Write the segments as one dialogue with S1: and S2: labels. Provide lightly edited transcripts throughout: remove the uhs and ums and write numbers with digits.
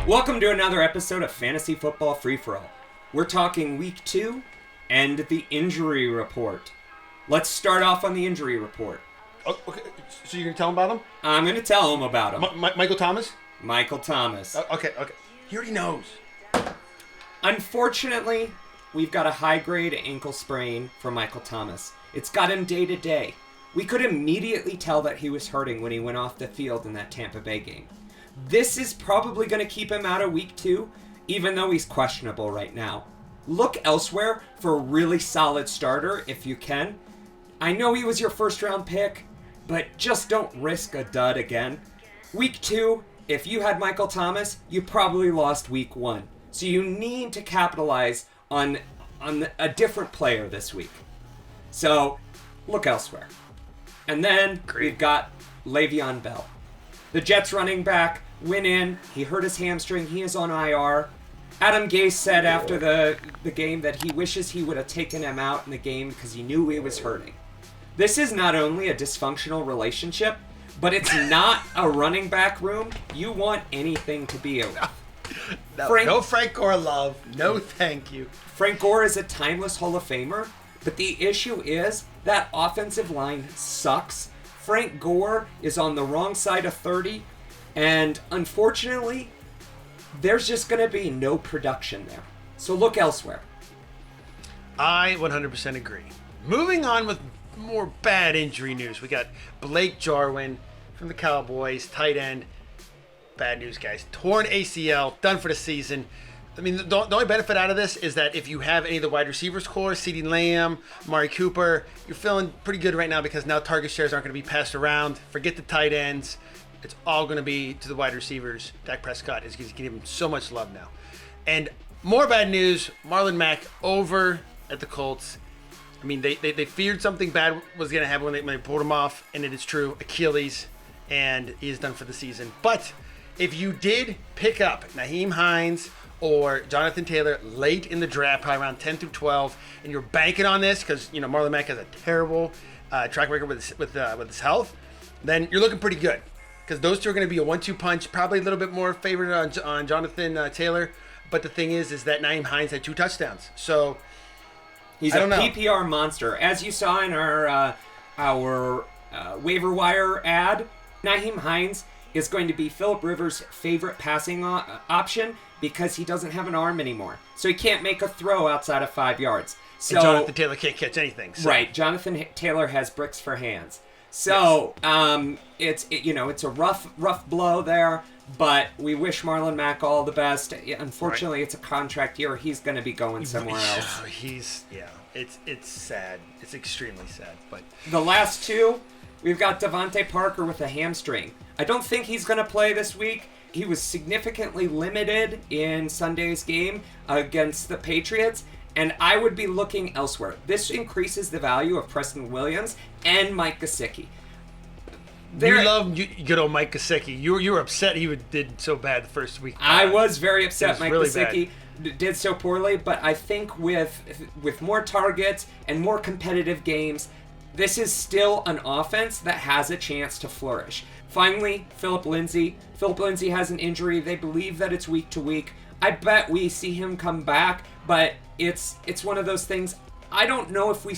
S1: Welcome to another episode of Fantasy Football Free-For-All. We're talking Week 2 and the injury report. Let's start off on the injury report.
S2: Oh, okay, so you're going to tell him about him?
S1: I'm going to tell him about him.
S2: Michael Thomas?
S1: Michael Thomas.
S2: Okay. He already knows.
S1: Unfortunately, we've got a high-grade ankle sprain for Michael Thomas. It's got him day to day. We could immediately tell that he was hurting when he went off the field in that Tampa Bay game. This is probably going to keep him out of Week 2, even though he's questionable right now. Look elsewhere for a really solid starter if you can. I know he was your first-round pick, but just don't risk a dud again. Week 2, if you had Michael Thomas, you probably lost Week 1. So you need to capitalize on a different player this week. So look elsewhere. And then we've got Le'Veon Bell. The Jets running back went in. He hurt his hamstring. He is on IR. Adam Gase said after the game that he wishes he would have taken him out in the game because he knew he was hurting. This is not only a dysfunctional relationship, but it's not a running back room you want anything to be with.
S2: No Frank Gore love. No thank you.
S1: Frank Gore is a timeless Hall of Famer, but the issue is that offensive line sucks. Frank Gore is on the wrong side of 30, and unfortunately, there's just going to be no production there. So look elsewhere.
S2: I 100% agree. Moving on with more bad injury news. We got Blake Jarwin from the Cowboys, tight end. Bad news, guys. Torn ACL, done for the season. I mean, the only benefit out of this is that if you have any of the wide receivers core, CeeDee Lamb, Amari Cooper, you're feeling pretty good right now because now target shares aren't going to be passed around. Forget the tight ends. It's all going to be to the wide receivers. Dak Prescott is going to give him so much love now. And more bad news, Marlon Mack over at the Colts. I mean, they feared something bad was going to happen when they pulled him off, and it is true. Achilles, and he is done for the season. But if you did pick up Nyheim Hines or Jonathan Taylor late in the draft, probably around 10 through 12, and you're banking on this because Marlon Mack has a terrible track record with his health, then you're looking pretty good because those two are going to be a 1-2 punch. Probably a little bit more favored on Jonathan Taylor, but the thing is that Nyheim Hines had 2 touchdowns, so
S1: he's a PPR monster, as you saw in our waiver wire ad. Nyheim Hines is going to be Phillip Rivers' favorite passing option because he doesn't have an arm anymore. So he can't make a throw outside of 5 yards. So,
S2: and Jonathan Taylor can't catch anything. So.
S1: Right. Jonathan Taylor has bricks for hands. So yes. It's a rough blow there, but we wish Marlon Mack all the best. Unfortunately, It's a contract year. He's going to be going somewhere else.
S2: It's sad. It's extremely sad. But
S1: the last two, we've got Devontae Parker with a hamstring. I don't think he's going to play this week. He was significantly limited in Sunday's game against the Patriots, and I would be looking elsewhere. This increases the value of Preston Williams and Mike Gesicki.
S2: You love good old Mike Gesicki. You were upset he did so bad the first week.
S1: I was very upset Mike
S2: really
S1: Gesicki did so poorly, but I think with more targets and more competitive games, this is still an offense that has a chance to flourish. Finally, Phillip Lindsay. Phillip Lindsay has an injury. They believe that it's week to week. I bet we see him come back, but it's one of those things. I don't know if we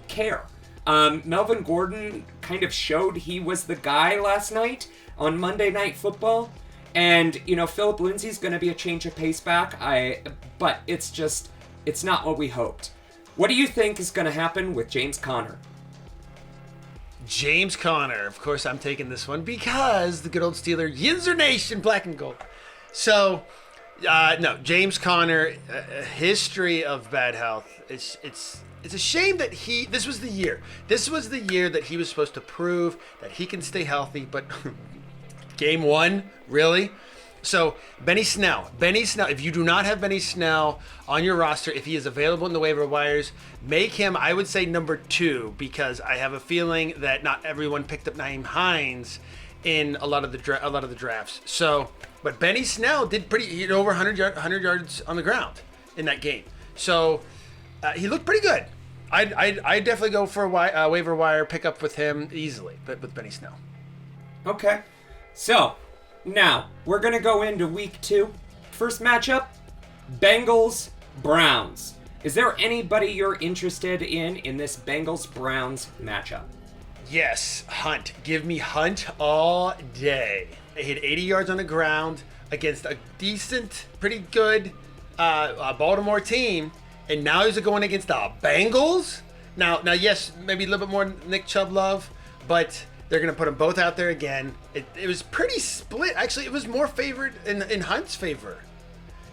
S1: care. Melvin Gordon kind of showed he was the guy last night on Monday Night Football. And, Phillip Lindsay's going to be a change of pace back. But it's not what we hoped. What do you think is going to happen with James Conner?
S2: James Conner, of course, I'm taking this one because the good old Steeler, Yinzer Nation, black and gold. So, no, James Conner, a history of bad health. It's a shame that this was the year. This was the year that he was supposed to prove that he can stay healthy, but game 1, really? So, Benny Snell, if you do not have Benny Snell on your roster, if he is available in the waiver wires, make him, I would say, number 2, because I have a feeling that not everyone picked up Nyheim Hines in a lot of the drafts. So, but Benny Snell did pretty, over 100 yards on the ground in that game. So, he looked pretty good. I'd definitely go for a waiver wire pickup with him easily, but with Benny Snell.
S1: Okay. So, now, we're going to go into week 2. First matchup, Bengals Browns. Is there anybody you're interested in this Bengals Browns matchup?
S2: Yes, Hunt. Give me Hunt all day. He hit 80 yards on the ground against a decent, pretty good Baltimore team, and now he's going against the Bengals. Now, yes, maybe a little bit more Nick Chubb love, but they're going to put them both out there again. It was pretty split. Actually, it was more favored in Hunt's favor.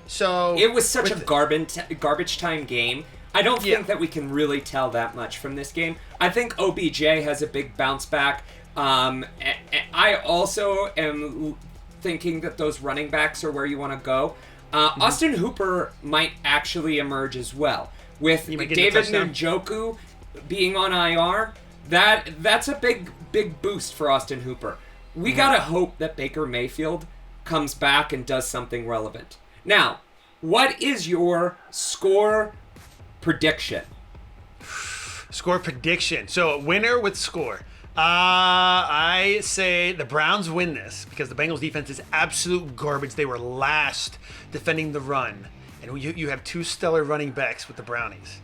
S2: So
S1: it was such a garbage time game. I don't think that we can really tell that much from this game. I think OBJ has a big bounce back. I also am thinking that those running backs are where you want to go. Austin Hooper might actually emerge as well. With David Njoku being on IR, that's a big boost for Austin Hooper. We gotta hope that Baker Mayfield comes back and does something relevant. Now, what is your score prediction?
S2: Score prediction. So, winner with score. I say the Browns win this because the Bengals defense is absolute garbage. They were last defending the run. And you have two stellar running backs with the Brownies.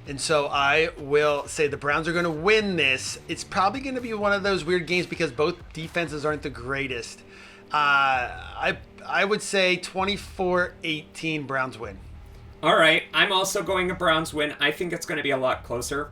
S2: And so I will say the Browns are going to win this. It's probably going to be one of those weird games because both defenses aren't the greatest. I would say 24-18 Browns win.
S1: All right. I'm also going a Browns win. I think it's going to be a lot closer.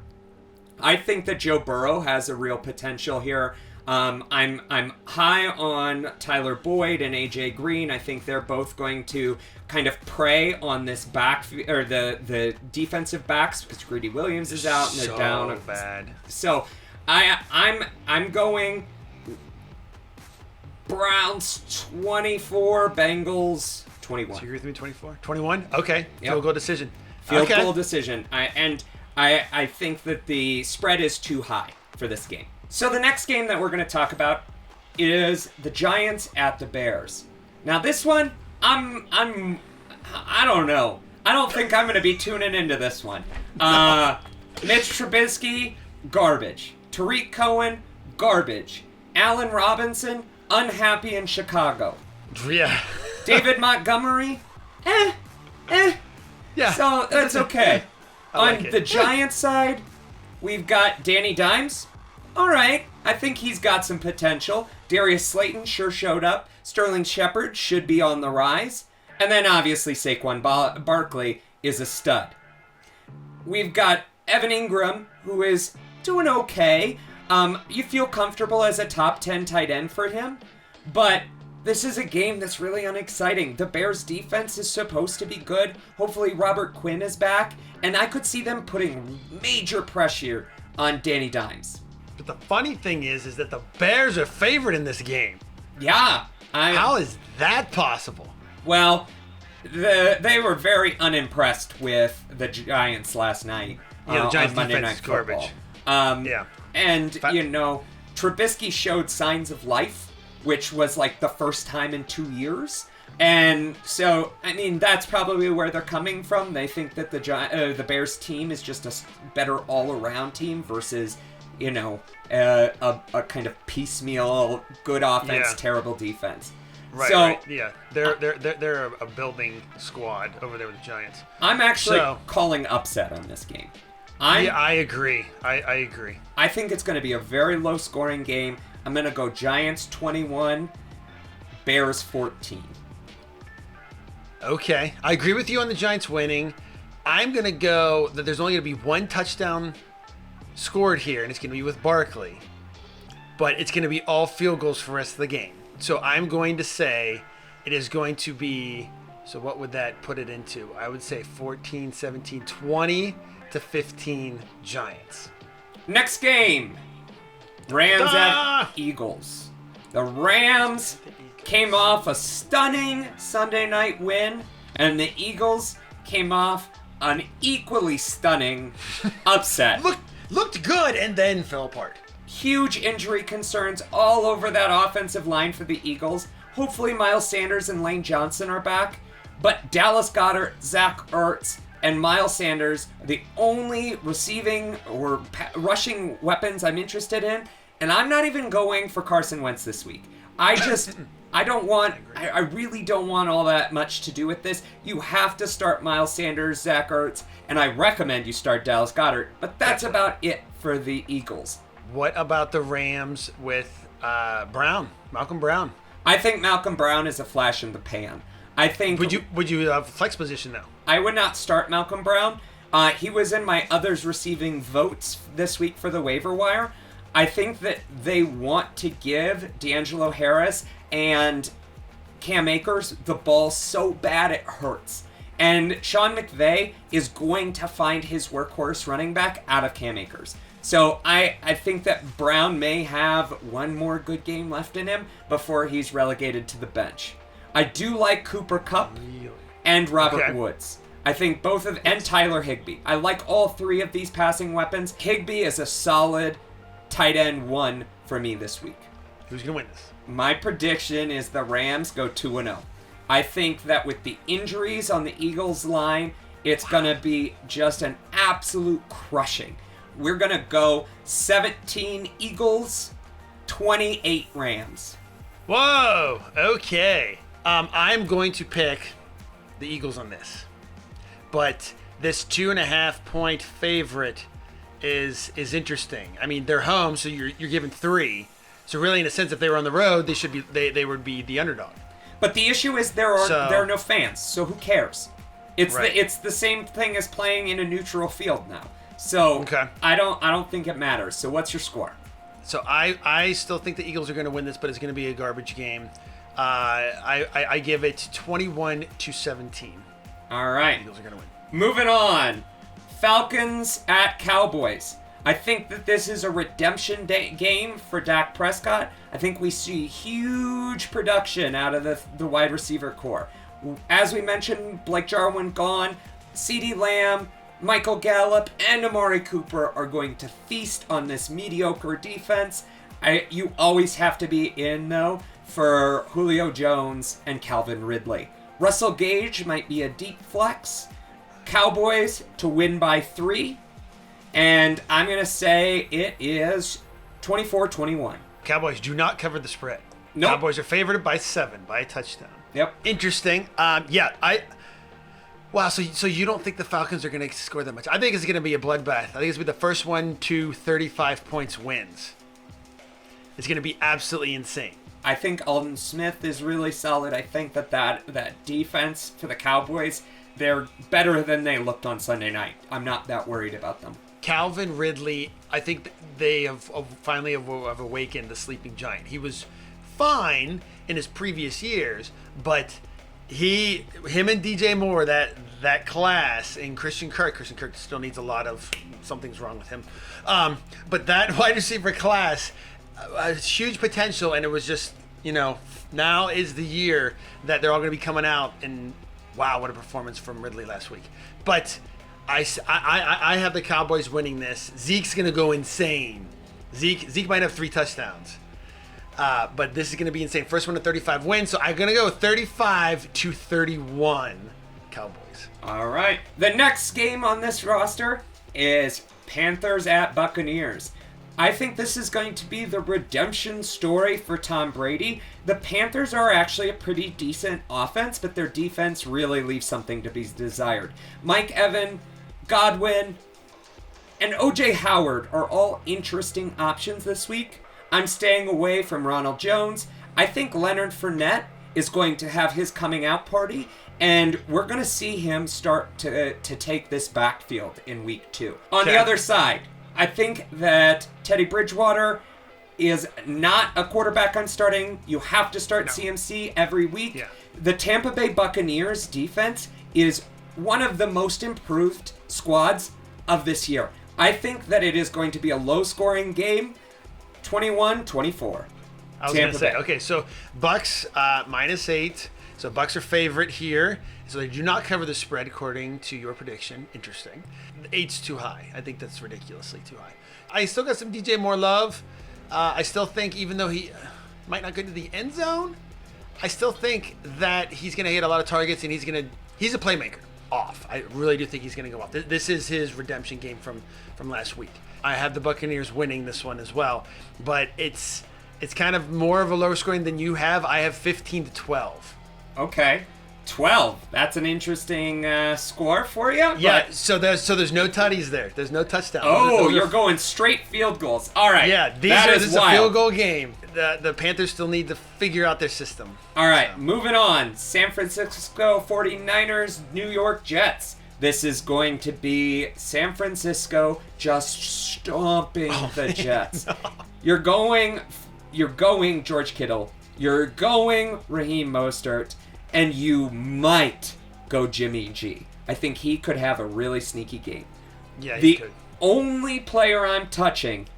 S1: I think that Joe Burrow has a real potential here. I'm high on Tyler Boyd and AJ Green. I think they're both going to kind of prey on this back or the defensive backs because Greedy Williams is out and they're down.
S2: Bad.
S1: So I'm going Browns 24, Bengals 21.
S2: So you agree with me 24? 21? Okay.
S1: Yep.
S2: Field goal decision.
S1: Field goal decision. I think that the spread is too high for this game. So the next game that we're going to talk about is the Giants at the Bears. Now this one, I don't know. I don't think I'm going to be tuning into this one. Mitch Trubisky, garbage. Tariq Cohen, garbage. Allen Robinson, unhappy in Chicago.
S2: Yeah.
S1: David Montgomery,
S2: Yeah.
S1: So that's okay. On
S2: like
S1: the Giants side, we've got Danny Dimes. All right, I think he's got some potential. Darius Slayton sure showed up. Sterling Shepard should be on the rise. And then obviously Saquon Barkley is a stud. We've got Evan Ingram, who is doing okay. You feel comfortable as a top 10 tight end for him. But this is a game that's really unexciting. The Bears defense is supposed to be good. Hopefully Robert Quinn is back. And I could see them putting major pressure on Danny Dimes.
S2: But the funny thing is that the Bears are favored in this game.
S1: Yeah.
S2: How is that possible?
S1: Well, they were very unimpressed with the Giants last night.
S2: Yeah, the Giants
S1: Monday
S2: defense is garbage.
S1: Yeah. And, Trubisky showed signs of life, which was like the first time in 2 years. And so, that's probably where they're coming from. They think that the Bears team is just a better all-around team versus, a kind of piecemeal, good offense, terrible defense.
S2: Right,
S1: so,
S2: right. Yeah, they're a building squad over there with the Giants.
S1: I'm actually calling upset on this game.
S2: I agree. I agree.
S1: I think it's going to be a very low-scoring game. I'm going to go Giants 21, Bears 14.
S2: Okay. I agree with you on the Giants winning. I'm going to go that there's only going to be one touchdown scored here, and it's going to be with Barkley. But it's going to be all field goals for the rest of the game. So I'm going to say it is going to be, so what would that put it into? I would say 14, 17, 20 to 15 Giants.
S1: Next game, Rams at Eagles. The Rams came off a stunning Sunday night win, and the Eagles came off an equally stunning upset.
S2: Looked good and then fell apart.
S1: Huge injury concerns all over that offensive line for the Eagles. Hopefully Miles Sanders and Lane Johnson are back, but Dallas Goedert, Zach Ertz, and Miles Sanders are the only receiving or rushing weapons I'm interested in, and I'm not even going for Carson Wentz this week. I don't want, I really don't want all that much to do with this. You have to start Miles Sanders, Zach Ertz, and I recommend you start Dallas Goedert, but that's about it for the Eagles.
S2: What about the Rams with Malcolm Brown?
S1: I think Malcolm Brown is a flash in the pan. I think.
S2: Would you have flex position though?
S1: I would not start Malcolm Brown. He was in my others receiving votes this week for the waiver wire. I think that they want to give D'Angelo Harris and Cam Akers the ball so bad it hurts. And Sean McVay is going to find his workhorse running back out of Cam Akers. So I think that Brown may have one more good game left in him before he's relegated to the bench. I do like Cooper Kupp and Robert Woods. I think both of, and Tyler Higbee. I like all three of these passing weapons. Higbee is a solid tight end 1 for me this week.
S2: Who's going to win this?
S1: My prediction is the Rams go 2-0. I think that with the injuries on the Eagles line, it's going to be just an absolute crushing. We're going to go 17 Eagles, 28 Rams.
S2: Whoa, okay. I'm going to pick the Eagles on this. But this 2.5 point favorite is interesting. I mean, they're home, so you're given 3. So really, in a sense, if they were on the road, they would be the underdog.
S1: But the issue is there are no fans, so who cares? It's the same thing as playing in a neutral field now. So I don't think it matters. So what's your score?
S2: So I still think the Eagles are going to win this, but it's going to be a garbage game. I give it 21-17.
S1: All right.
S2: The Eagles are going to win.
S1: Moving on. Falcons at Cowboys. I think that this is a redemption game for Dak Prescott. I think we see huge production out of the wide receiver core. As we mentioned, Blake Jarwin gone. CeeDee Lamb, Michael Gallup, and Amari Cooper are going to feast on this mediocre defense. You always have to be in, though, for Julio Jones and Calvin Ridley. Russell Gage might be a deep flex. Cowboys to win by 3. And I'm going to say it is 24-21.
S2: Cowboys do not cover the spread.
S1: Nope.
S2: Cowboys are favored by 7, by a touchdown.
S1: Yep.
S2: Interesting. Wow, so you don't think the Falcons are going to score that much? I think it's going to be a bloodbath. I think it's going to be the first one to 35 points wins. It's going to be absolutely insane.
S1: I think Alden Smith is really solid. I think that defense for the Cowboys, they're better than they looked on Sunday night. I'm not that worried about them.
S2: Calvin Ridley, I think they have finally have awakened the sleeping giant. He was fine in his previous years, but him and DJ Moore, that class, and Christian Kirk still needs a lot of, something's wrong with him. But that wide receiver class, huge potential, and it was just, now is the year that they're all going to be coming out, and wow, what a performance from Ridley last week. But I have the Cowboys winning this. Zeke's going to go insane. Zeke might have 3 touchdowns. But this is going to be insane. First one to 35 wins, so I'm going to go 35-31 Cowboys.
S1: All right. The next game on this roster is Panthers at Buccaneers. I think this is going to be the redemption story for Tom Brady. The Panthers are actually a pretty decent offense, but their defense really leaves something to be desired. Mike Evans, Godwin, and O.J. Howard are all interesting options this week. I'm staying away from Ronald Jones. I think Leonard Fournette is going to have his coming out party, and we're going to see him start to take this backfield in week 2. On the other side, I think that Teddy Bridgewater is not a quarterback I'm starting. You have to start CMC every week. Yeah. The Tampa Bay Buccaneers defense is one of the most improved squads of this year. I think that it is going to be a low-scoring game, 21-24.
S2: I was going to say, okay, so Bucks -8. So Bucks are favorite here. So they do not cover the spread according to your prediction. Interesting. 8's too high. I think that's ridiculously too high. I still got some DJ Moore love. I still think, even though he might not go to the end zone, I still think that he's going to hit a lot of targets, and he's a playmaker off. I really do think he's going to go off. This is his redemption game from last week. I have the Buccaneers winning this one as well, but it's It's kind of more of a lower scoring than you have. I have 15-12.
S1: Okay. 12. That's an interesting score for you.
S2: Yeah,
S1: but...
S2: so there's no tutties there. There's no touchdowns.
S1: Oh, you're going straight field goals. All right.
S2: Yeah, this is a field goal game. The Panthers still need to figure out their system.
S1: All right, moving on. San Francisco 49ers, New York Jets. This is going to be San Francisco just stomping the Jets. No. You're going George Kittle. You're going Raheem Mostert. And you might go Jimmy G. I think he could have a really sneaky game.
S2: Yeah, he could.
S1: The only player I'm touching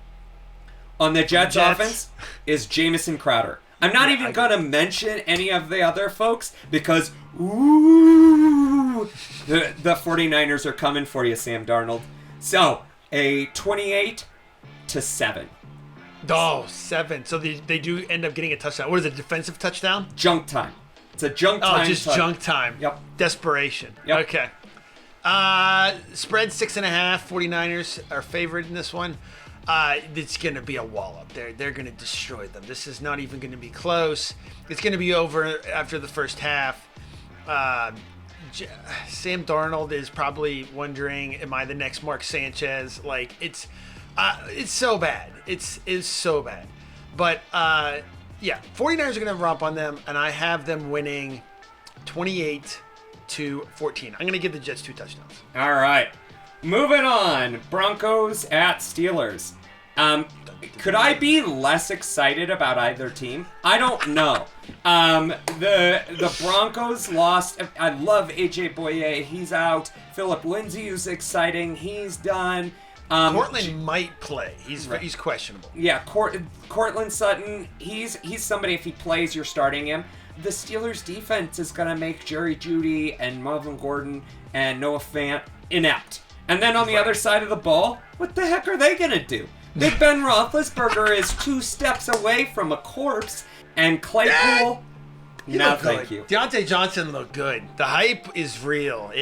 S1: on the Jets offense is Jamison Crowder. I'm not even going to mention any of the other folks because, the 49ers are coming for you, Sam Darnold. So, a 28-7.
S2: Oh, 7. So they do end up getting a touchdown. What is it, defensive touchdown?
S1: Junk time. It's a junk time.
S2: Oh, just junk time.
S1: Yep.
S2: Desperation.
S1: Yep.
S2: Okay. Spread 6.5. 49ers are favored in this one. It's going to be a wallop. They're going to destroy them. This is not even going to be close. It's going to be over after the first half. Sam Darnold is probably wondering, am I the next Mark Sanchez? Like, it's so bad. It's so bad. But, yeah, 49ers are going to romp on them, and I have them winning 28-14. I'm going to give the Jets 2 touchdowns.
S1: All right. Moving on. Broncos at Steelers. Could I be less excited about either team? I don't know. The Broncos lost. I love AJ Boye. He's out. Phillip Lindsay is exciting. He's done.
S2: Cortland might play. He's questionable.
S1: Yeah, Cortland Sutton. He's somebody. If he plays, you're starting him. The Steelers' defense is gonna make Jerry Jeudy and Melvin Gordon and Noah Fant inept. And then on the other side of the ball, what the heck are they gonna do? Big Ben Roethlisberger is 2 steps away from a corpse, and Claypool. No, thank you.
S2: Deontay Johnson looked good. The hype is real.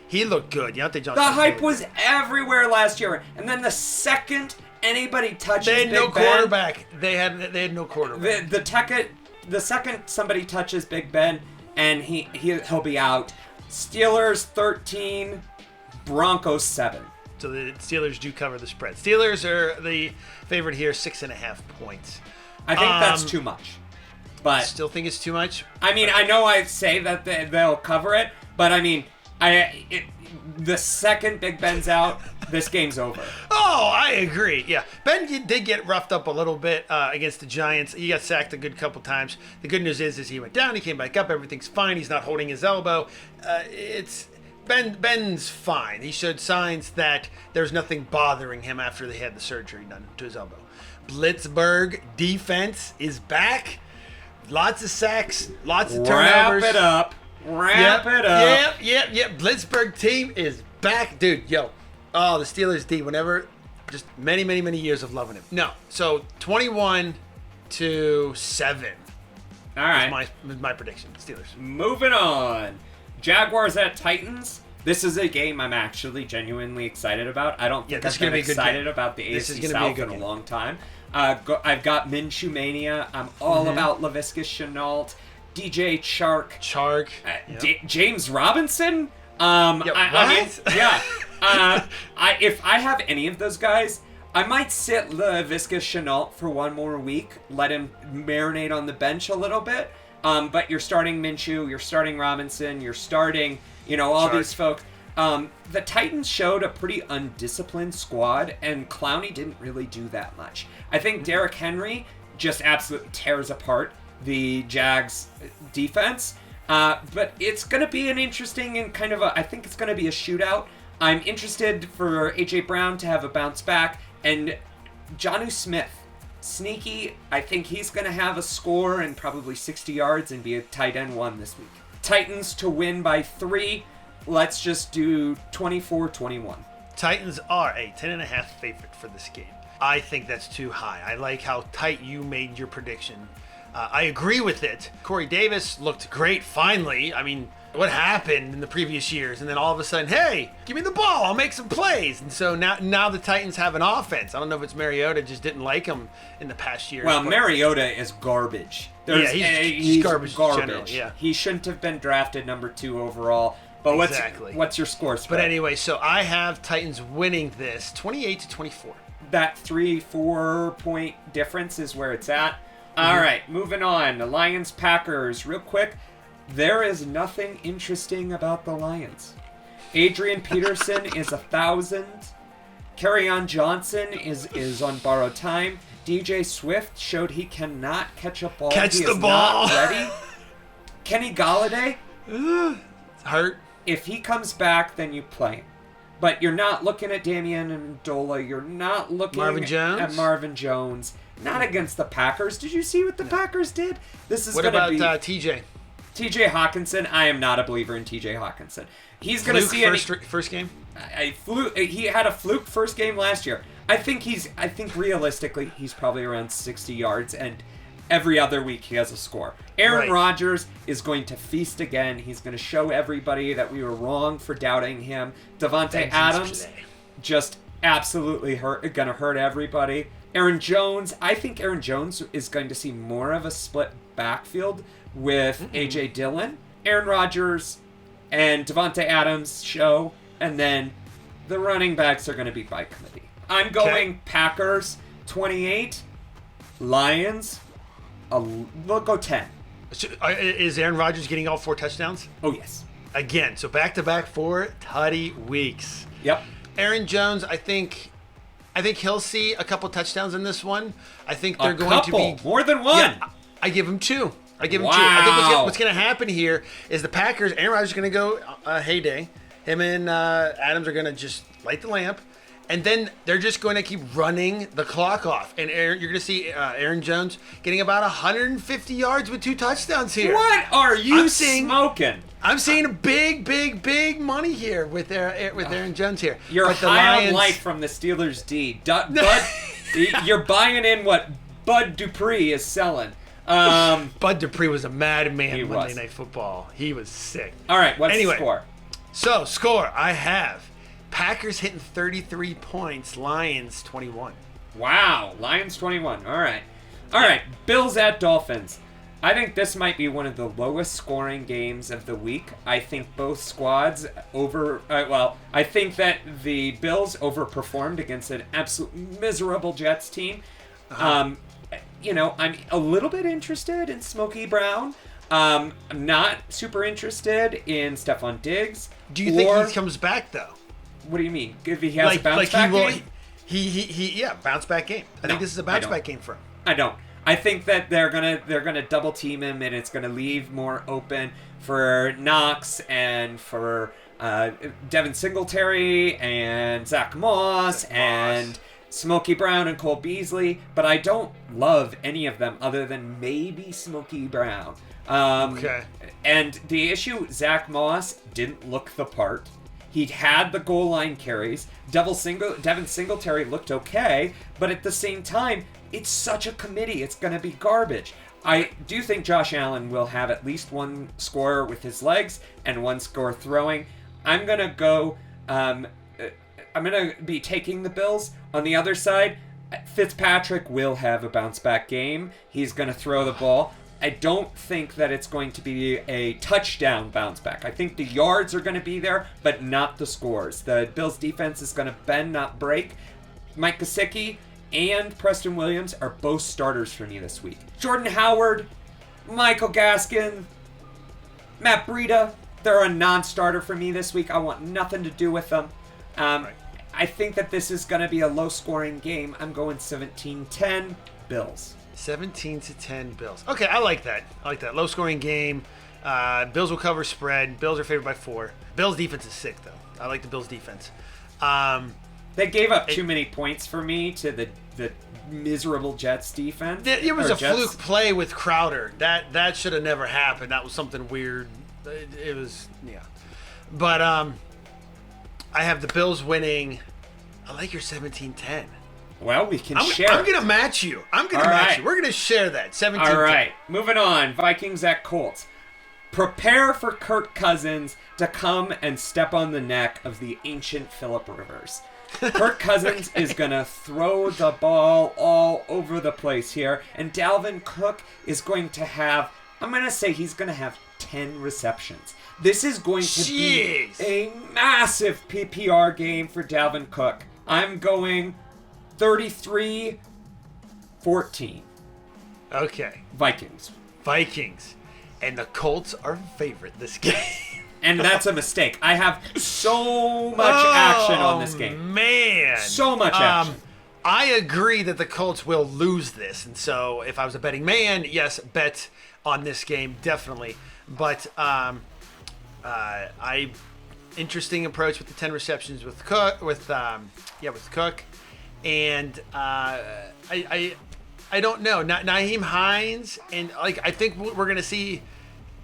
S2: He looked good. Deontay Johnson.
S1: The hype was everywhere last year, and then the second anybody touches
S2: Big Ben,
S1: they had
S2: no quarterback. They had no quarterback.
S1: The second somebody touches Big Ben, and he'll be out. Steelers 13, Broncos 7.
S2: So the Steelers do cover the spread. Steelers are the favorite here, 6.5 points.
S1: I think that's too much. But
S2: still think it's too much.
S1: I mean, I know I say that they'll cover it, but I mean, the second Big Ben's out, this game's over.
S2: Oh, I agree. Yeah, Ben did get roughed up a little bit against the Giants. He got sacked a good couple times. The good news is he went down, he came back up, everything's fine. He's not holding his elbow. Ben's fine. He showed signs that there's nothing bothering him after they had the surgery done to his elbow. Blitzburg defense is back. Lots of sacks, lots of turnovers.
S1: Wrap it up. Wrap it up.
S2: Yep. Blitzburg team is back. Dude, yo. Oh, the Steelers D, whenever, just many, many, many years of loving him. No, so 21-7.
S1: All right.
S2: Is my prediction. Steelers.
S1: Moving on. Jaguars at Titans. This is a game I'm actually genuinely excited about. I don't think I've been excited about the AFC South in a long time. I've got Minshew Mania. I'm all about Laviska Shenault, DJ Chark. James Robinson. If I have any of those guys, I might sit Laviska Shenault for one more week. Let him marinate on the bench a little bit. But you're starting Minshew, you're starting Robinson, you're starting, all these folks. The Titans showed a pretty undisciplined squad, and Clowney didn't really do that much. I think Derrick Henry just absolutely tears apart the Jags defense. But it's going to be an interesting and I think it's going to be a shootout. I'm interested for A.J. Brown to have a bounce back, and Jonnu Smith. Sneaky, I think he's going to have a score and probably 60 yards and be a tight end 1 this week. Titans to win by 3. Let's just do 24-21.
S2: Titans are a 10.5 favorite for this game. I think that's too high. I like how tight you made your prediction. I agree with it. Corey Davis looked great finally. I mean, what happened in the previous years? And then all of a sudden, hey, give me the ball. I'll make some plays. And so now the Titans have an offense. I don't know if it's Mariota just didn't like him in the past year.
S1: Well, Mariota is garbage.
S2: He's garbage. General, yeah.
S1: He shouldn't have been drafted number 2 overall. But what's your score spread?
S2: But anyway, so I have Titans winning this 28-24.
S1: That 3-4 point difference is where it's at. All right, moving on. The Lions-Packers. Real quick, there is nothing interesting about the Lions. Adrian Peterson is 1,000. Kerryon Johnson is on borrowed time. DJ Swift showed he cannot catch a ball.
S2: Catch
S1: he
S2: the
S1: is
S2: ball.
S1: Not ready. Kenny Galladay.
S2: Hurt.
S1: If he comes back, then you play him. But you're not looking at Damian Amendola. You're not looking at Marvin Jones. Not against the Packers. Did you see what the Packers did? This is
S2: what
S1: about
S2: TJ?
S1: TJ Hawkinson. I am not a believer in TJ Hawkinson. He's going to see
S2: first game.
S1: He had a fluke first game last year. I think realistically he's probably around 60 yards, and every other week he has a score. Aaron Rodgers is going to feast again. He's going to show everybody that we were wrong for doubting him. Devontae Adams just absolutely going to hurt everybody. Aaron Jones, I think Aaron Jones is going to see more of a split backfield with A.J. Dillon, Aaron Rodgers, and Devontae Adams show, and then the running backs are going to be by committee. I'm going Packers 28, Lions, we'll go 10.
S2: Is Aaron Rodgers getting all 4 touchdowns?
S1: Oh, yes.
S2: Again, so back-to-back 4 tutty weeks.
S1: Yep.
S2: Aaron Jones, I think he'll see a couple touchdowns in this one. I think they're going to be
S1: more than one.
S2: Yeah, I give him 2. I think what's going to happen here is the Packers, Aaron Rodgers is going to go heyday. Him and Adams are going to just light the lamp. And then they're just going to keep running the clock off. And you're going to see Aaron Jones getting about 150 yards with 2 touchdowns here.
S1: What are you smoking?
S2: I'm seeing a big money here with Aaron Jones here.
S1: You're high on life from the Steelers D. Bud, you're buying in what Bud Dupree is selling.
S2: Bud Dupree was a madman Monday Night Football. He was sick.
S1: All right, what's the score?
S2: So, score, I have Packers hitting 33 points, Lions 21.
S1: Wow, Lions 21. All right, Bills at Dolphins. I think this might be one of the lowest scoring games of the week. I think both squads I think that the Bills overperformed against an absolute miserable Jets team. I'm a little bit interested in Smokey Brown. I'm not super interested in Stephon Diggs.
S2: Do you think he comes back, though?
S1: What do you mean? If he has a bounce back game?
S2: Bounce back game. I think this is a bounce back game for him.
S1: I don't. I think that they're gonna double team him, and it's gonna leave more open for Knox and for Devin Singletary and Zach Moss and Smokey Brown and Cole Beasley. But I don't love any of them other than maybe Smokey Brown. And the issue, Zach Moss didn't look the part. He had the goal line carries. Devin Singletary looked okay, but at the same time, it's such a committee. It's going to be garbage. I do think Josh Allen will have at least one score with his legs and one score throwing. I'm going to go... I'm going to be taking the Bills. On the other side, Fitzpatrick will have a bounce-back game. He's going to throw the ball. I don't think that it's going to be a touchdown bounce back. I think the yards are going to be there, but not the scores. The Bills defense is going to bend, not break. Mike Gesicki and Preston Williams are both starters for me this week. Jordan Howard, Michael Gaskin, Matt Breida, they're a non-starter for me this week. I want nothing to do with them. I think that this is going to be a low-scoring game. I'm going 17-10 Bills.
S2: 17-10 Bills. Okay, I like that. Low scoring game. Bills will cover spread. Bills are favored by 4. Bills defense is sick though. I like the Bills defense.
S1: They gave up too many points for me to the miserable Jets defense.
S2: It was a fluke play with Crowder. That should have never happened. That was something weird. It was But I have the Bills winning. I like your 17-10.
S1: Well, we can
S2: I'm
S1: share.
S2: I'm going to match you. I'm going to match you. We're going to share that. 17-10.
S1: All right. Moving on. Vikings at Colts. Prepare for Kirk Cousins to come and step on the neck of the ancient Phillip Rivers. Kirk Cousins is going to throw the ball all over the place here. And Dalvin Cook is going to have, I'm going to say he's going to have 10 receptions. This is going to be a massive PPR game for Dalvin Cook. I'm going 33-14.
S2: Okay.
S1: Vikings.
S2: And the Colts are favorite this game.
S1: And that's a mistake. I have so much action on this game.
S2: Man.
S1: So much action.
S2: I agree that the Colts will lose this. And so if I was a betting man, yes, bet on this game, definitely. But interesting approach with the 10 receptions with Cook. With Cook. And I don't know. Nyheim Hines, and I think we're gonna see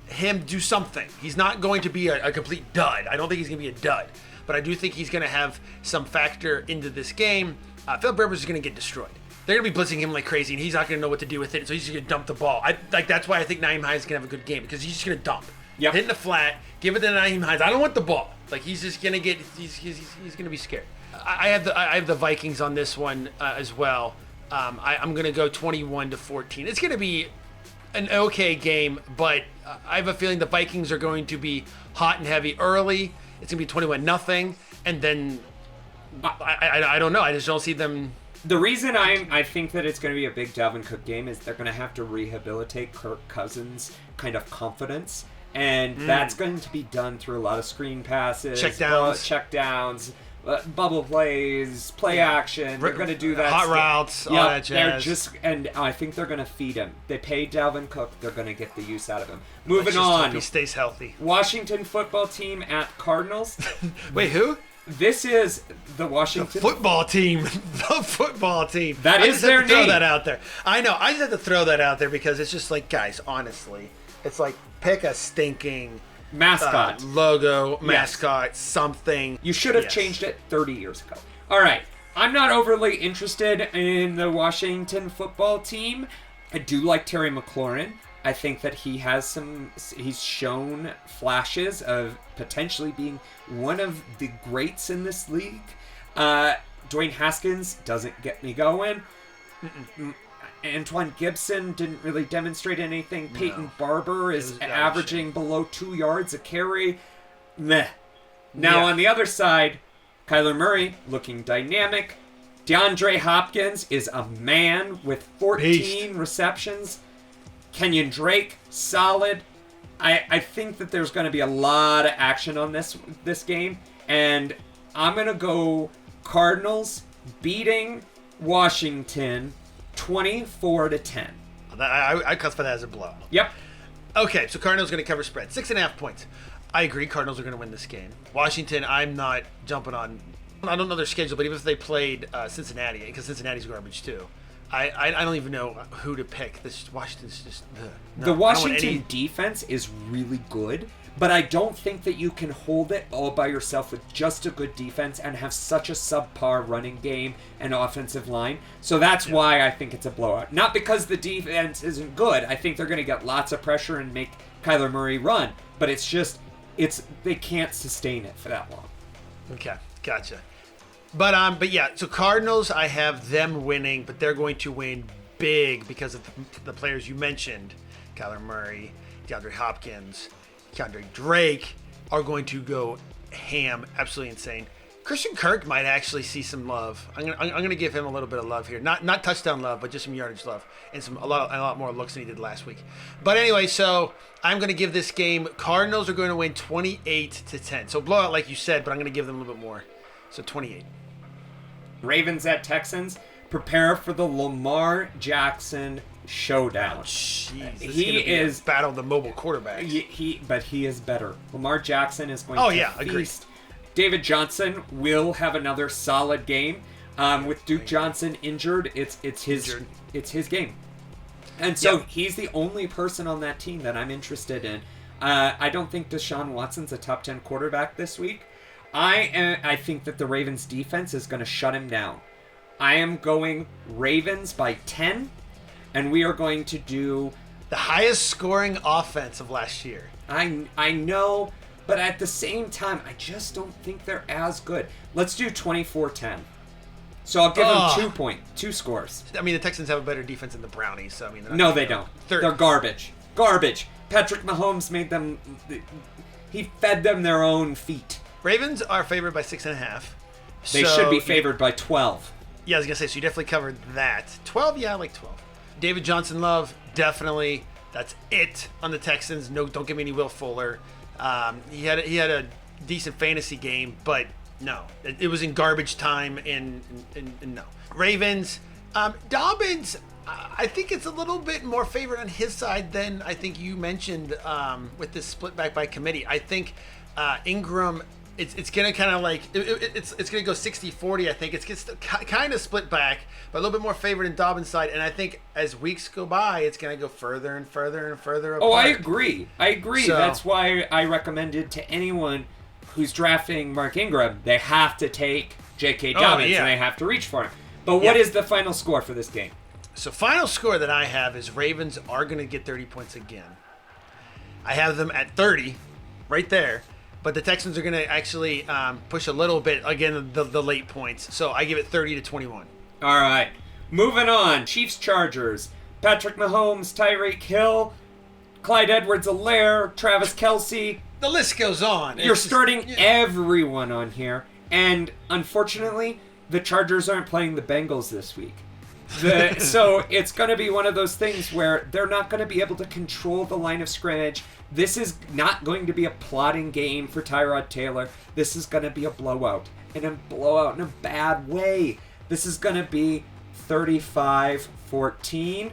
S2: him do something. He's not going to be a complete dud. I don't think he's gonna be a dud, but I do think he's gonna have some factor into this game. Philip Rivers is gonna get destroyed. They're gonna be blitzing him like crazy, and he's not gonna know what to do with it. So he's just gonna dump the ball. That's why I think Nyheim Hines is gonna have a good game, because he's just gonna dump.
S1: Yep.
S2: Hit in the flat, give it to Nyheim Hines. I don't want the ball. He's just gonna get. He's gonna be scared. I have the Vikings on this one as well. I'm going to go 21-14. It's going to be an okay game, but I have a feeling the Vikings are going to be hot and heavy early. It's going to be 21-0, and then I don't know. I just don't see them.
S1: The reason I think that it's going to be a big Dalvin Cook game is they're going to have to rehabilitate Kirk Cousins' kind of confidence, and that's going to be done through a lot of screen passes, checkdowns. Bubble plays, play action. They're going to do that.
S2: Hot routes, all that jazz.
S1: And I think they're going to feed him. They pay Dalvin Cook. They're going to get the use out of him. Moving on.
S2: Hope he stays healthy.
S1: Washington football team at Cardinals.
S2: Wait, who?
S1: This is the Washington
S2: football team. The football team.
S1: That is their name.
S2: Throw that out there. I know. I just have to throw that out there because it's just guys, honestly, it's pick a stinking
S1: mascot,
S2: logo, mascot, something.
S1: You should have changed it 30 years ago. All right. I'm not overly interested in the Washington football team. I do like Terry McLaurin. I think that he's shown flashes of potentially being one of the greats in this league. Dwayne Haskins doesn't get me going. Antoine Gibson didn't really demonstrate anything. Peyton Barber is averaging below 2 yards a carry. Meh. Now on the other side, Kyler Murray looking dynamic. DeAndre Hopkins is a man with 14 receptions. Kenyon Drake, solid. I think that there's going to be a lot of action on this game. And I'm going to go Cardinals beating Washington 24-10.
S2: I classify that as a blow.
S1: Yep.
S2: Okay, so Cardinals going to cover spread. 6.5 points. I agree. Cardinals are going to win this game. Washington, I'm not jumping on. I don't know their schedule, but even if they played Cincinnati, because Cincinnati's garbage too, I don't even know who to pick. This Washington's just
S1: the Washington defense is really good, but I don't think that you can hold it all by yourself with just a good defense and have such a subpar running game and offensive line. So that's why I think it's a blowout. Not because the defense isn't good. I think they're going to get lots of pressure and make Kyler Murray run, but they can't sustain it for that long.
S2: Okay, gotcha. But yeah, so Cardinals, I have them winning, but they're going to win big because of the players you mentioned. Kyler Murray, DeAndre Hopkins, Keandre Drake are going to go ham, absolutely insane. Christian Kirk might actually see some love. I'm gonna give him a little bit of love here, not touchdown love, but just some yardage love and a lot more looks than he did last week. But anyway, so I'm gonna give this game. Cardinals are going to win 28-10. So blowout, like you said, but I'm gonna give them a little bit more. So 28.
S1: Ravens at Texans. Prepare for the Lamar Jackson showdown.
S2: Oh, jeez.
S1: He is
S2: battle of the mobile quarterbacks.
S1: But he is better. Lamar Jackson is going to feast.
S2: Agreed.
S1: David Johnson will have another solid game. With Duke Johnson injured, it's his game. And so he's the only person on that team that I'm interested in. I don't think Deshaun Watson's a top 10 quarterback this week. I think that the Ravens defense is going to shut him down. I am going Ravens by 10, and we are going to do...
S2: The highest scoring offense of last year.
S1: I know, but at the same time, I just don't think they're as good. Let's do 24-10. So I'll give them 2 scores.
S2: I mean, the Texans have a better defense than the Brownies, so I mean...
S1: No, they don't. They're garbage. Garbage. Patrick Mahomes made them... He fed them their own feet.
S2: Ravens are favored by 6.5.
S1: They should be favored by 12.
S2: Yeah, I was going to say, so you definitely covered that. 12? Yeah, I like 12. David Johnson-Love, definitely. That's it on the Texans. No, don't give me any Will Fuller. He had a decent fantasy game, but no. It was in garbage time, and no. Ravens, Dobbins, I think it's a little bit more favored on his side than I think you mentioned with this split back by committee. I think Ingram... It's going to kind of like, it's going to go 60-40, I think. It's kind of split back, but a little bit more favored in Dobbins' side. And I think as weeks go by, it's going to go further and further and further apart.
S1: Oh, I agree. So, that's why I recommended to anyone who's drafting Mark Ingram, they have to take J.K. Dobbins and they have to reach for him. But what is the final score for this game?
S2: So final score that I have is Ravens are going to get 30 points again. I have them at 30, right there. But the Texans are going to actually push a little bit, again, the late points. So I give it 30-21.
S1: All right. Moving on. Chiefs-Chargers. Patrick Mahomes, Tyreek Hill, Clyde Edwards-Helaire, Travis Kelce.
S2: The list goes on.
S1: You're starting everyone on here. And unfortunately, the Chargers aren't playing the Bengals this week. So it's going to be one of those things where they're not going to be able to control the line of scrimmage. This is not going to be a plotting game for Tyrod Taylor. This is going to be a blowout. And a blowout in a bad way. This is going to be 35-14.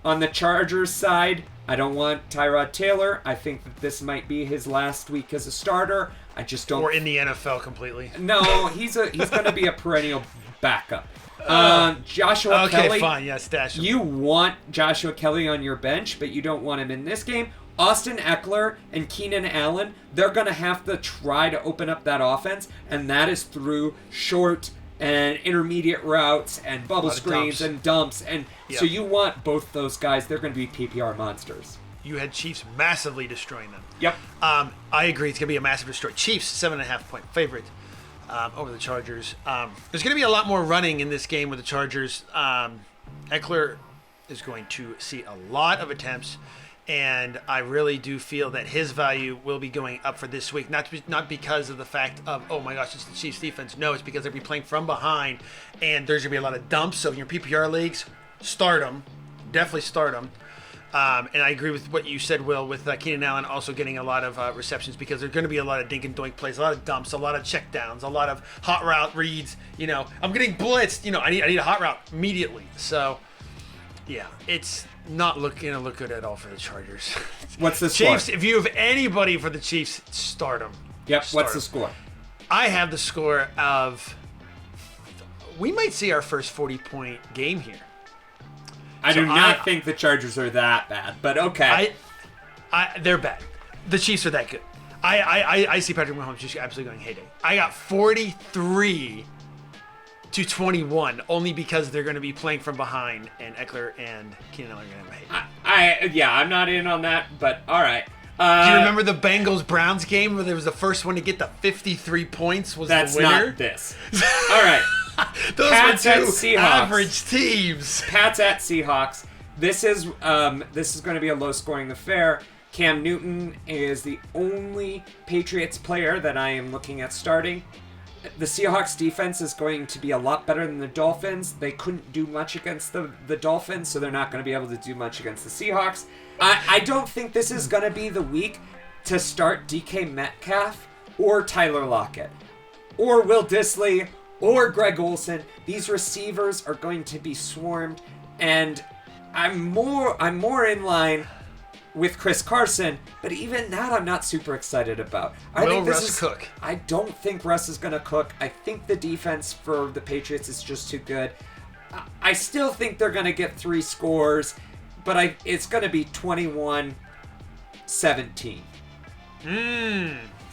S1: On the Chargers side, I don't want Tyrod Taylor. I think that this might be his last week as a starter. I just don't...
S2: Or in the NFL completely.
S1: No, he's going to be a perennial backup. Joshua Kelly.
S2: Okay, fine. Yeah, stash him.
S1: You want Joshua Kelly on your bench, but you don't want him in this game. Austin Eckler and Keenan Allen, they're going to have to try to open up that offense, and that is through short and intermediate routes and bubble screens and dumps. And so you want both those guys. They're going to be PPR monsters.
S2: You had Chiefs massively destroying them.
S1: Yep.
S2: I agree. It's going to be a massive destroy. Chiefs, 7.5 point favorite. Over the Chargers. There's going to be a lot more running in this game with the Chargers. Eckler is going to see a lot of attempts, and I really do feel that his value will be going up for this week. Not because of the fact of, oh my gosh, it's the Chiefs defense. No, it's because they'll be playing from behind, and there's going to be a lot of dumps. So in your PPR leagues, start them. Definitely start them. And I agree with what you said, Will, with Keenan Allen also getting a lot of receptions because there's going to be a lot of dink and doink plays, a lot of dumps, a lot of checkdowns, a lot of hot route reads. I'm getting blitzed. I need a hot route immediately. So, yeah, it's not going to look good at all for the Chargers.
S1: What's the score?
S2: Chiefs, if you have anybody for the Chiefs, start them.
S1: Yep, what's the score?
S2: I have the score of, we might see our first 40-point game here.
S1: I do not think the Chargers are that bad, but okay.
S2: They're bad. The Chiefs are that good. I see Patrick Mahomes just absolutely going heyday. I got 43-21, only because they're going to be playing from behind, and Eckler and Keenan Allen are going to have a heyday.
S1: I'm not in on that, but all right.
S2: Do you remember the Bengals Browns game where there was the first one to get the 53 points was the winner?
S1: That's not this. All right.
S2: Those
S1: Pats
S2: were two
S1: at Seahawks.
S2: average teams.
S1: Pats at Seahawks. This is going to be a low-scoring affair. Cam Newton is the only Patriots player that I am looking at starting. The Seahawks defense is going to be a lot better than the Dolphins. They couldn't do much against the Dolphins, so they're not going to be able to do much against the Seahawks. I don't think this is going to be the week to start DK Metcalf or Tyler Lockett or Will Dissly or Greg Olsen. These receivers are going to be swarmed, and I'm more in line with Chris Carson, but even that I'm not super excited about.
S2: Will Russ cook?
S1: I don't think Russ is going to cook. I think the defense for the Patriots is just too good. I still think they're going to get 3 scores, but it's going to be 21-17.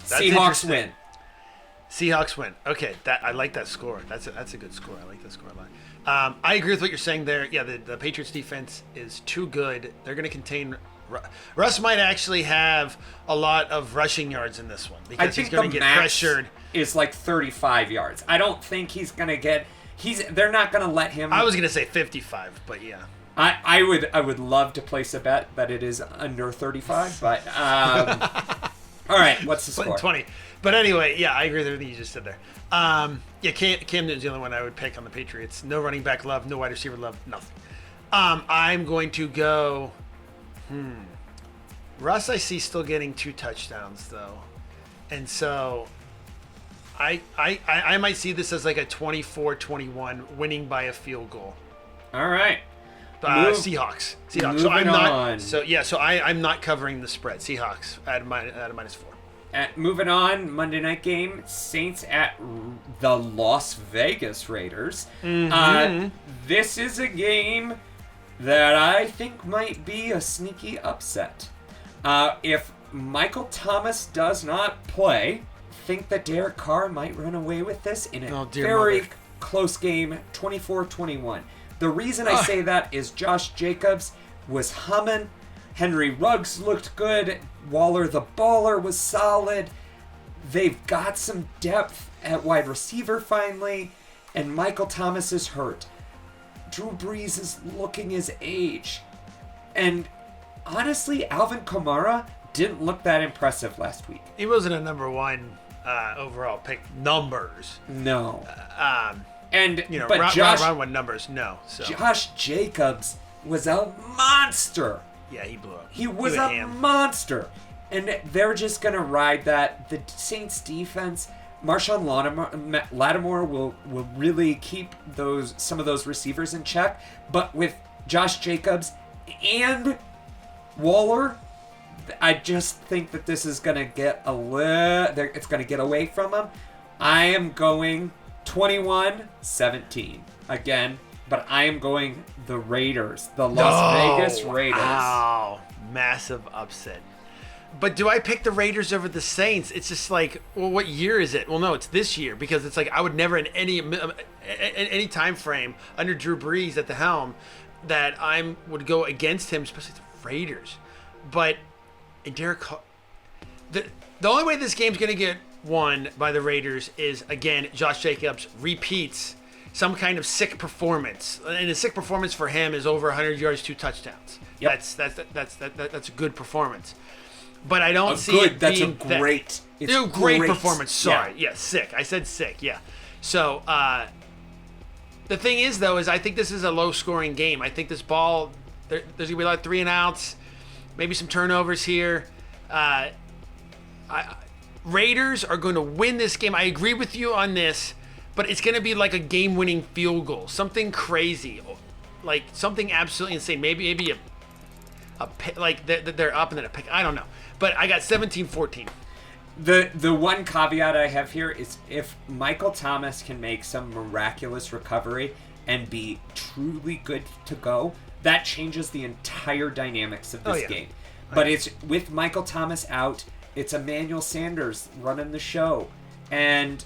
S1: Seahawks win.
S2: Seahawks win. Okay, I like that score. That's a good score. I like that score a lot. I agree with what you're saying there. Yeah, the Patriots defense is too good. They're going to contain. Russ might actually have a lot of rushing yards in this one because he's going to get pressured.
S1: Is like 35 yards. I don't think he's going to get. They're not going to let him.
S2: I was going to say 55, but yeah.
S1: I would love to place a bet that it is under 35, but all right, what's the score?
S2: 20. But anyway, yeah, I agree with everything you just said there. Yeah, Cam Newton's the only one I would pick on the Patriots. No running back love, no wide receiver love, nothing. I'm going to go. Russ, I see still getting 2 touchdowns though, and so I might see this as like a 24-21 winning by a field goal.
S1: All right.
S2: Seahawks. So I'm
S1: on.
S2: not. So yeah. So I'm not covering the spread. Seahawks at -4.
S1: Moving on, Monday night game, Saints at the Las Vegas Raiders. This is a game that I think might be a sneaky upset. If Michael Thomas does not play, I think that Derek Carr might run away with this in a very close game, 24-21. The reason I say that is Josh Jacobs was humming. Henry Ruggs looked good. Waller the Baller was solid. They've got some depth at wide receiver finally. And Michael Thomas is hurt. Drew Brees is looking his age. And honestly, Alvin Kamara didn't look that impressive last week.
S2: He wasn't a number 1 overall pick numbers.
S1: No.
S2: And but round 1 numbers, no. So.
S1: Josh Jacobs was a monster.
S2: Yeah, he blew up.
S1: He was a monster. And they're just going to ride that. The Saints defense, Marshawn Lattimore will really keep some of those receivers in check. But with Josh Jacobs and Waller, I just think that this is going to get it's going to get away from them. I am going 21-17 again, but I am going the Raiders, the Las Vegas Raiders.
S2: Wow, massive upset. But do I pick the Raiders over the Saints? It's just like, well, what year is it? Well, no, it's this year because it's like I would never in any time frame under Drew Brees at the helm that I would go against him, especially the Raiders. But Derek, the only way this game's going to get won by the Raiders is, again, Josh Jacobs repeats some kind of sick performance, and a sick performance for him is over 100 yards, 2 touchdowns. Yep. That's a good performance, but I don't see it
S1: that's
S2: being
S1: a great. It's
S2: a great performance. Sorry, yeah, sick. I said sick. Yeah. So the thing is, though, is I think this is a low-scoring game. I think this ball there's gonna be a lot of 3 and outs, maybe some turnovers here. Raiders are going to win this game. I agree with you on this, but it's going to be like a game-winning field goal, something crazy, like something absolutely insane. Maybe a pick, like they're up and then a pick. I don't know, but I got 17-14.
S1: The one caveat I have here is if Michael Thomas can make some miraculous recovery and be truly good to go, that changes the entire dynamics of this game. But it's with Michael Thomas out. It's Emmanuel Sanders running the show. And,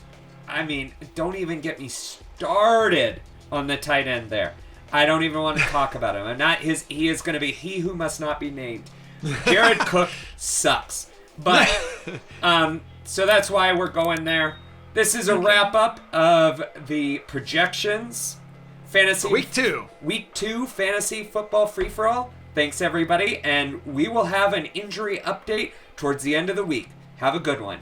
S1: I mean, don't even get me started on the tight end there. I don't even want to talk about him. He is going to be he who must not be named. Jared Cook sucks. But, so that's why we're going there. This is a wrap-up of the projections. Fantasy
S2: Week 2.
S1: Week 2 Fantasy Football Free-For-All. Thanks, everybody. And we will have an injury update towards the end of the week. Have a good one.